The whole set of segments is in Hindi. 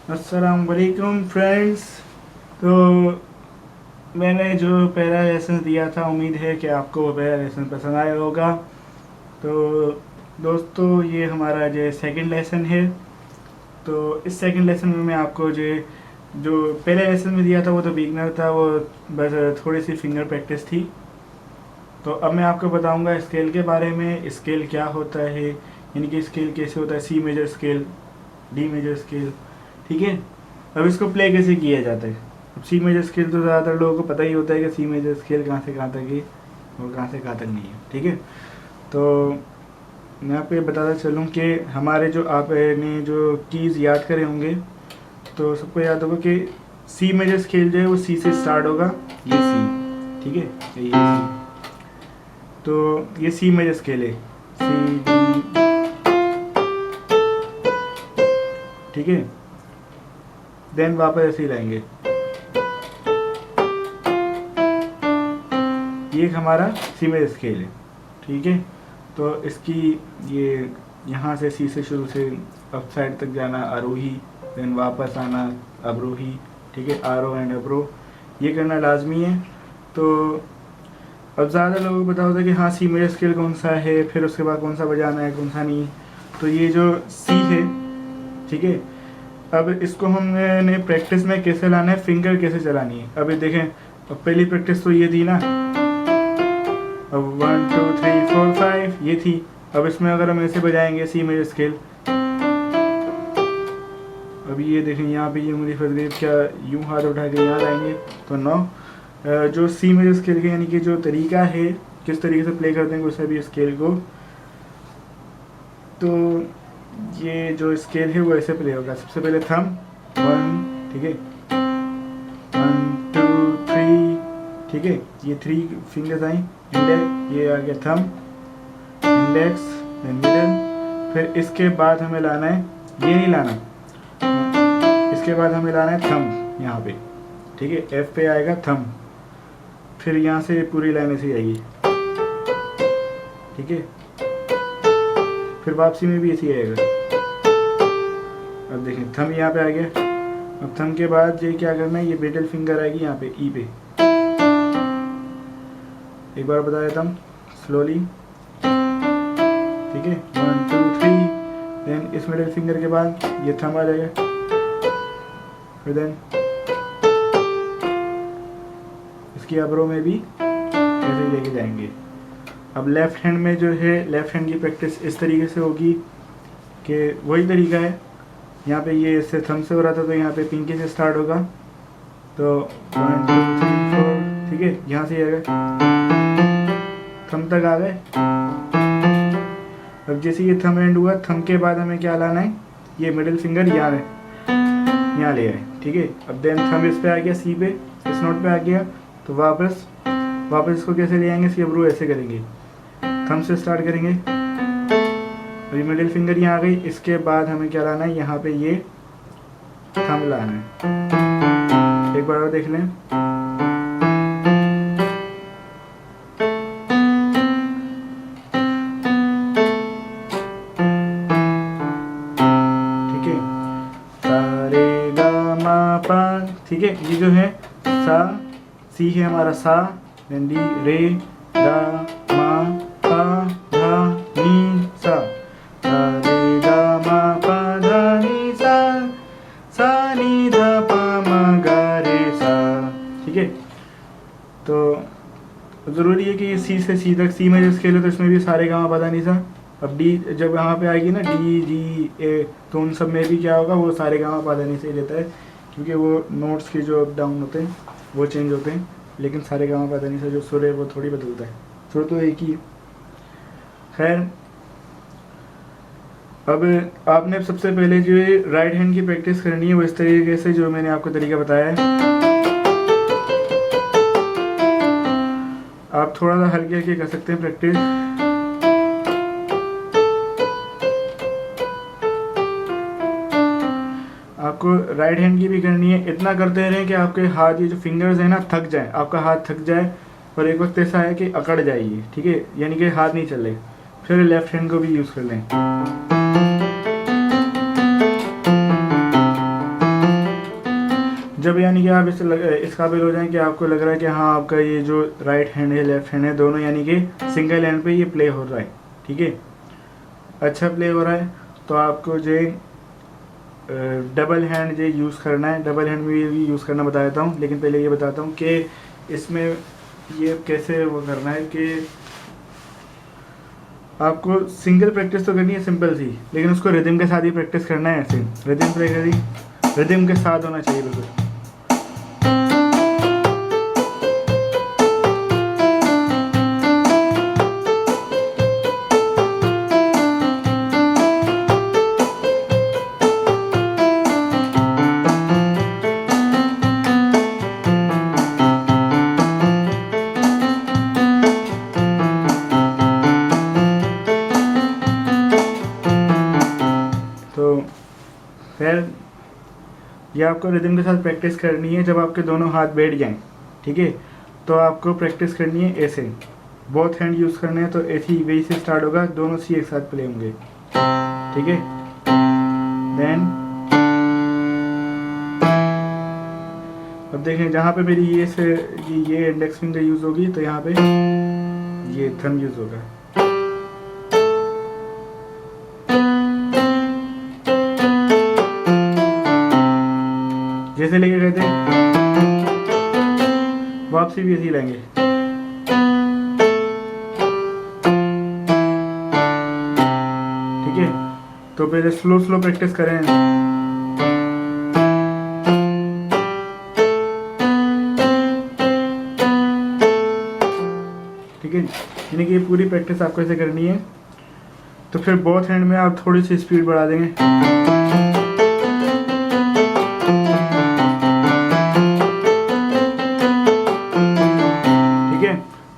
अस्सलाम वालेकुम फ्रेंड्स। तो मैंने जो पहला लेसन दिया था, उम्मीद है कि आपको वो पहला लेसन पसंद आया होगा। तो दोस्तों, ये हमारा जो सेकंड लेसन है। तो इस सेकंड लेसन में मैं आपको जो पहले लेसन में दिया था वो तो बिगनर था, वो बस थोड़ी सी फिंगर प्रैक्टिस थी। तो अब मैं आपको बताऊंगा स्केल के बारे में, स्केल क्या होता है, यानी कि स्केल कैसे होता है, C major scale, D major scale, ठीक है। अब इसको प्ले कैसे किया जाता है। अब सी मेजर स्केल तो ज़्यादातर लोगों को पता ही होता है कि सी मेजर स्केल कहाँ से कहाँ तक है और कहाँ से कहाँ तक नहीं है, ठीक है। तो मैं आपको ये बताता चलूँ कि हमारे जो आपने जो कीज़ याद करे होंगे, तो सबको याद होगा कि सी मेजर स्केल जो है वो सी से स्टार्ट होगा, ये सी, ठीक है, ये सी। तो ये सी मेजर स्केल है, सी डी, ठीक है। देन वापस ऐसे ही लाएंगे, ये एक हमारा सी मेजर स्केल है, ठीक है। तो इसकी ये यहाँ से सी से शुरू से अप साइड तक जाना आरोही, देन वापस आना अवरोही, ठीक है, आरो एंड अवरोह, ये करना लाजमी है। तो अब ज़्यादा लोगों को पता होता है कि हाँ सी मेजर स्केल कौन सा है, फिर उसके बाद कौन सा बजाना है कौन सा नहीं। तो ये जो सी है, ठीक है, अब इसको हमने प्रैक्टिस में कैसे लाना है, फिंगर कैसे चलानी है। अभी देखें, अब पहली प्रैक्टिस तो ये थी ना, अब 1 2 3 4 5 ये थी। अब इसमें अगर हम ऐसे बजाएंगे सी मेजर स्केल, अभी ये देखें यहाँ पे ये उंगली फंस गई, क्या यूं हाथ उठा के यहाँ लाएंगे तो नो। जो सी मेजर स्केल के यानी कि जो तरीका है किस तरीके से प्ले करते हैं उसे भी स्केल को, तो ये जो स्केल है वो ऐसे प्ले होगा। सबसे पहले थम 1, ठीक है, 1 2 3, ठीक है, ये 3 फिंगर्स आई, इंडेक्स, ये आ गया थम, इंडेक्स, देन मिडल। फिर इसके बाद हमें लाना है, ये नहीं लाना, इसके बाद हमें लाना है थम यहाँ पे, ठीक है, एफ पे आएगा थम, फिर यहाँ से पूरी लाइन ऐसी आएगी, ठीक है, फिर वापसी में भी ऐसी आएगा। अब देखें थम यहाँ पे आ गया। अब थम के बाद ये क्या करना है, ये मिडिल फिंगर आएगी यहाँ पे ई पे। एक बार बता देता हूँ स्लोली, ठीक है, 1 2 3, देन इस मिडिल फिंगर के बाद ये थम आ जाएगा, फिर देन इसकी अब्रो में भी ऐसे लेके जाएंगे। अब लेफ्ट हैंड में जो है, लेफ्ट हैंड की प्रैक्टिस इस तरीके से होगी कि वही तरीका है। यहाँ पे ये इससे थम से हो रहा था तो यहाँ पे पिंकी से स्टार्ट होगा, तो 1 2 3 4, ठीक है, यहाँ से आएगा, थम तक आ गए। अब जैसे ये थम एंड हुआ, थम के बाद हमें क्या लाना है, ये मिडिल फिंगर यहाँ ले आए, ठीक है। अब देन थम इस पे आ गया, सी पे, इस नोट पे आ गया, तो वापस इसको कैसे ले आएंगे, सी अब्रू ऐसे करेंगे, थम से स्टार्ट करेंगे, अभी मिडिल फिंगर यहाँ आ गई। इसके बाद हमें क्या लाना है, यहाँ पे ये थम लाना है। एक बार और देख लें, ठीक है, सा रे गा मा पा, ठीक है, ये जो है सा, सी है हमारा सा, देन डी, रे, गा, मा, पा, धा, नी, सा, सा रे गा मा पा धा नी सा, सा नी धा पा मा गा रे सा, ठीक है। तो ज़रूरी है कि ये सी से सी तक, सी मेजर स्केल है तो इसमें भी सारे गा मा पा धा नी सा। अब डी जब यहाँ पे आएगी ना, डी जी ए, तो उन सब में भी क्या होगा, वो सारे गा मा पा धा नी से लेता है, क्योंकि वो नोट्स के जो अप डाउन होते हैं वो चेंज होते हैं, लेकिन सारे गाँव पता नहीं से जो सुर है वो थोड़ी बदलता है, सुर तो एक ही। खैर, अब आपने सबसे पहले जो राइट हैंड की प्रैक्टिस करनी है वो इस तरीके से जो मैंने आपको तरीका बताया है। आप थोड़ा सा हल्के हल्के कर सकते हैं प्रैक्टिस। आपको राइट हैंड की भी करनी है, इतना करते रहें कि आपके हाथ, ये जो फिंगर्स है ना, थक जाए, आपका हाथ थक जाए और एक वक्त ऐसा है कि अकड़ जाइए, ठीक है, यानी कि हाथ नहीं चले। फिर लेफ्ट हैंड को भी यूज़ कर लें। कि आप इस काबिल हो जाएं कि आपको लग रहा है कि हाँ आपका ये जो राइट हैंड है लेफ्ट हैंड है दोनों यानी कि सिंगल हैंड पे ये प्ले हो रहा है, ठीक है, अच्छा प्ले हो रहा है। तो आपको जो डबल हैंड जो यूज़ करना है, डबल हैंड में भी यूज़ करना बता देता हूँ, लेकिन पहले ये बताता हूँ कि इसमें ये कैसे वो करना है कि आपको सिंगल प्रैक्टिस तो करनी है सिंपल सी, लेकिन उसको रिदम के साथ ही प्रैक्टिस करना है। ऐसे रिदम प्ले करी, रिदम के साथ होना चाहिए बिल्कुल। तो फिर ये आपको रिदम के साथ प्रैक्टिस करनी है जब आपके दोनों हाथ बैठ जाएं, ठीक है। तो आपको प्रैक्टिस करनी है ऐसे, बोथ हैंड यूज़ करने हैं, तो ऐसे ही वही से स्टार्ट होगा, दोनों सी एक साथ प्ले होंगे, ठीक है। देन अब देखें जहाँ पे मेरी ये इंडेक्स फिंगर यूज़ होगी तो यहाँ पे ये थंब यूज़ होगा। जैसे लेके गए थे वापसी भी ऐसी लेंगे, ठीक है। तो पहले स्लो स्लो प्रैक्टिस करें, ठीक है, यानी कि ये पूरी प्रैक्टिस आपको ऐसे करनी है। तो फिर बोथ हैंड में आप थोड़ी सी स्पीड बढ़ा देंगे,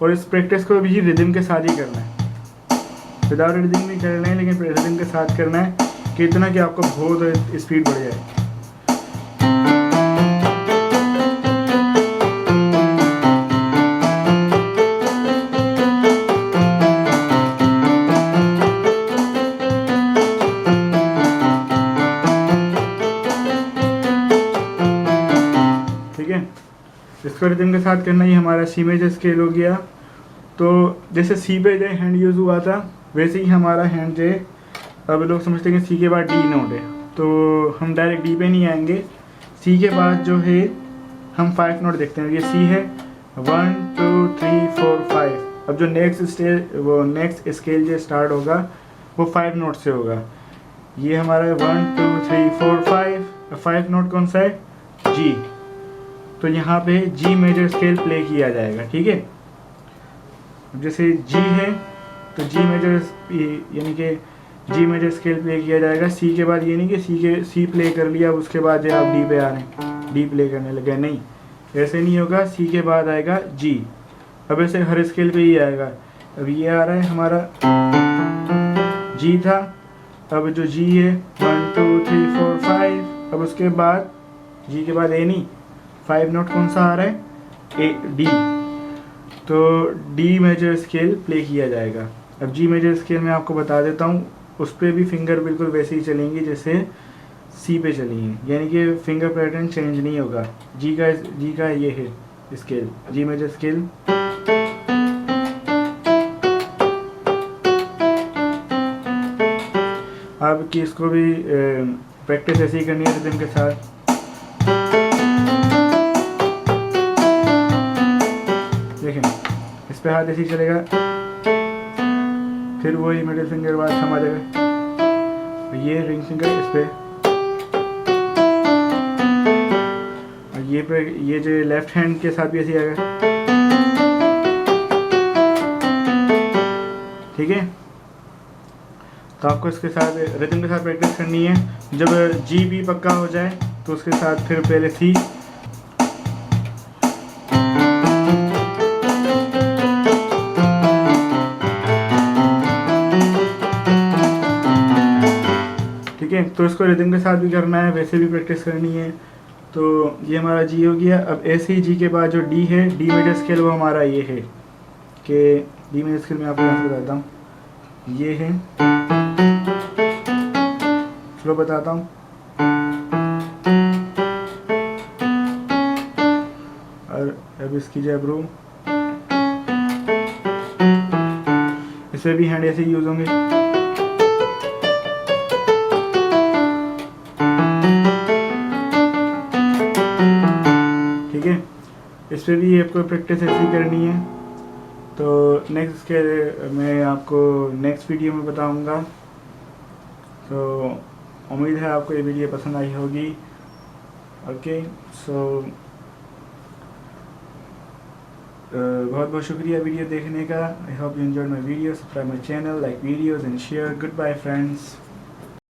और इस प्रैक्टिस को भी रिदम के साथ ही करना है, विदाउट रिदम नहीं करना है, लेकिन रिदम के साथ करना है कि इतना कि आपको बहुत स्पीड बढ़ जाए। ठीक है, इसको रिदम के साथ करना ही हमारा सी मेजर स्केल हो गया। तो जैसे सी पे जो हैंड यूज़ हुआ था वैसे ही हमारा हैंड जो अब लोग समझते हैं कि सी के बाद डी नोट है, तो हम डायरेक्ट डी पे नहीं आएंगे। सी के बाद जो है हम 5 नोट देखते हैं, ये सी है 1 2 3 4 5। अब जो नेक्स्ट स्केल जो स्टार्ट होगा वो 5 नोट से होगा। ये हमारा 1 2 3 4 5। 5 नोट कौन सा है? जी। तो यहाँ पे जी मेजर स्केल प्ले किया जाएगा, ठीक है। जैसे जी है तो जी मेजर यानी कि जी मेजर स्केल प्ले किया जाएगा। सी के बाद ये नहीं कि सी प्ले कर लिया उसके बाद जो आप डी पे आ रहे हैं डी प्ले करने लगे, नहीं, ऐसे नहीं होगा। सी के बाद आएगा जी। अब ऐसे हर स्केल पे ही आएगा। अब ये आ रहा है हमारा जी था, अब जो जी है 1 2 3 4 5। अब उसके बाद जी के बाद ए नहीं, 5 नोट कौन सा आ रहा है? A D. तो डी मेजर स्केल प्ले किया जाएगा। अब जी मेजर स्केल में आपको बता देता हूँ, उस पर भी फिंगर बिल्कुल वैसे ही चलेंगी जैसे सी पे चली हैं, यानी कि फिंगर पैटर्न चेंज नहीं होगा। जी का ये है स्केल, जी मेजर स्केल। आपकी इसको भी प्रैक्टिस ऐसे ही करनी है रिदम के साथ। देखें इस पे हाथ ऐसे ही चलेगा, फिर वही मिडिल फिंगर बाद थमा देगा, ये रिंग फिंगर इस पे, और ये जो लेफ्ट हैंड के साथ भी ऐसे आएगा, ठीक है। तो आपको इसके साथ रिदम के साथ प्रैक्टिस करनी है। जब जी भी पक्का हो जाए तो उसके साथ फिर पहले सी, ठीक है। तो इसको रिदम के साथ भी करना है, वैसे भी प्रैक्टिस करनी है। तो ये हमारा जी हो गया। अब ऐसे ही जी के बाद जो डी है, डी मेजर स्केल, वो हमारा ये है कि डी मेजर स्केल में आपको यहाँ से बताता हूँ, ये है, चलो बताता हूँ। अब इसकी जैब्रो, इसमें भी हैंड ऐसे यूज होंगे। ठीक है, इस पर भी आपको प्रैक्टिस ऐसी करनी है। तो नेक्स्ट के मैं आपको नेक्स्ट वीडियो में बताऊंगा। तो उम्मीद है आपको ये वीडियो पसंद आई होगी। ओके, सो बहुत बहुत शुक्रिया वीडियो देखने का। I hope you enjoyed my video. Subscribe my channel, like videos and share. Good bye friends.